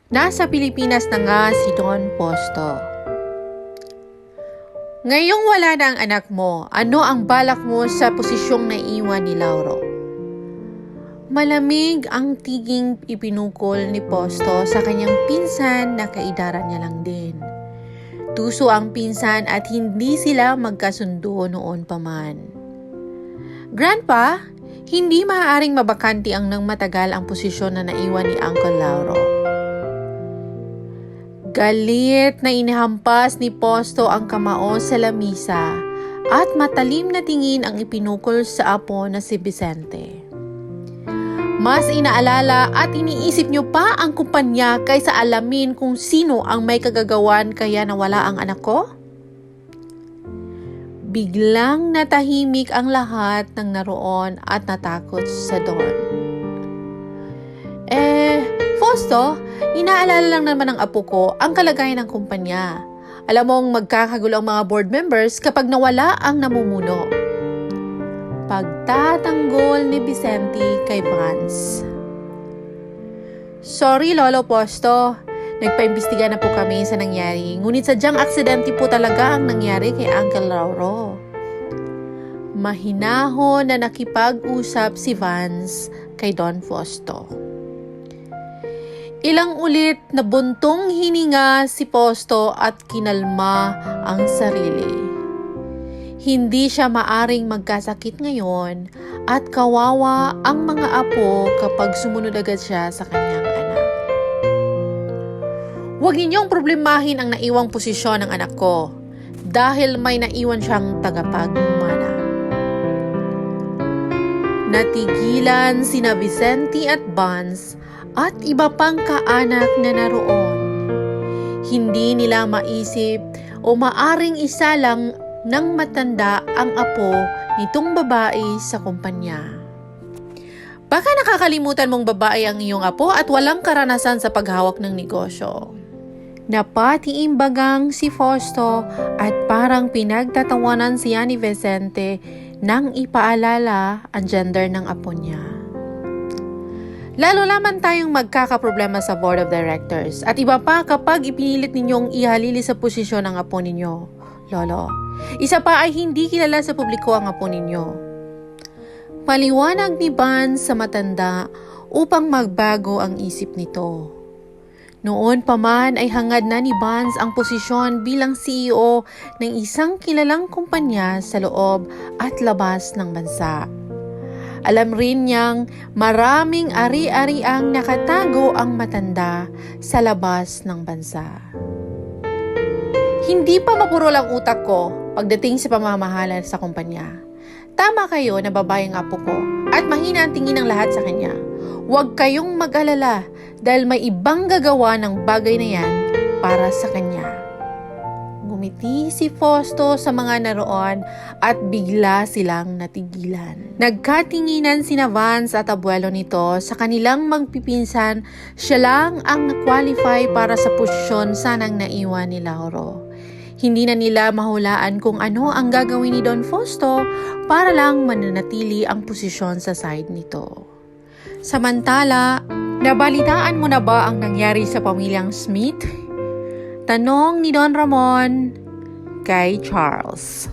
Nasa Pilipinas na nga si Don Posto. Ngayong wala na ang anak mo, ano ang balak mo sa posisyong naiwan ni Lauro? Malamig ang tiging ipinukol ni Posto sa kanyang pinsan na kaidaran niya lang din. Tuso ang pinsan at hindi sila magkasundo noon pa man. Grandpa, hindi maaaring mabakanti ang nang matagal ang posisyon na naiwan ni Uncle Lauro. Galit na inihampas ni Posto ang kamao sa lamisa at matalim na tingin ang ipinukol sa apo na si Vicente. Mas inaalala at iniisip niyo pa ang kumpanya kaysa alamin kung sino ang may kagagawan kaya nawala ang anak ko? Biglang natahimik ang lahat ng naroon at natakot sa Don. Posto, inaalala lang naman ng apo ko ang kalagayan ng kumpanya. Alam mong magkakagulo ang mga board members kapag nawala ang namumuno. Pagtatanggol ni Vicente kay Vance. Sorry, Lolo Posto. Nagpaimbestiga na po kami sa nangyari. Ngunit sadyang aksidente po talaga ang nangyari kay Uncle Lauro. Mahinahon na nakipag-usap si Vance kay Don Posto. Ilang ulit na buntong hininga si Posto at kinalma ang sarili. Hindi siya maaring magkasakit ngayon at kawawa ang mga apo kapag sumunod agad siya sa kanyang anak. Huwag ninyong problemahin ang naiwang posisyon ng anak ko dahil may naiwan siyang tagapagmana. Natigilan sina Vicente at Vance at iba pang kaanak na naroon. Hindi nila maisip o maaring isa lang ng matanda ang apo nitong babae sa kumpanya. Baka nakakalimutan mong babae ang iyong apo at walang karanasan sa paghawak ng negosyo. Napatiimbagang si Posto at parang pinagtatawanan siya ni Vicente nang ipaalala ang gender ng apo niya. Lalo naman tayong magkakaproblema sa board of directors at iba pa kapag ipinilit ninyong ihalili sa posisyon ng apo ninyo, Lolo. Isa pa ay hindi kilala sa publiko ang apo ninyo. Paliwanag ni Vance sa matanda upang magbago ang isip nito. Noon pa man ay hangad na ni Vance ang posisyon bilang CEO ng isang kilalang kumpanya sa loob at labas ng bansa. Alam rin niyang maraming ari-ariang nakatago ang matanda sa labas ng bansa. Hindi pa mapurol ang utak ko pagdating sa pamamahala sa kumpanya. Tama kayo na babae ang apo ko at mahina ang tingin ng lahat sa kanya. Huwag kayong mag-alala dahil may ibang gagawa ng bagay na yan para sa kanya. Ngumiti si Posto sa mga naroon at bigla silang natigilan. Nagkatinginan sina Vance at abuelo nito sa kanilang magpipinsan. Siya lang ang na-qualify para sa posisyon sanang naiwan ni Lauro. Hindi na nila mahulaan kung ano ang gagawin ni Don Posto para lang mananatili ang posisyon sa side nito. Samantala, nabalitaan mo na ba ang nangyari sa pamilyang Smith? Tanong ni Don Ramon kay Charles.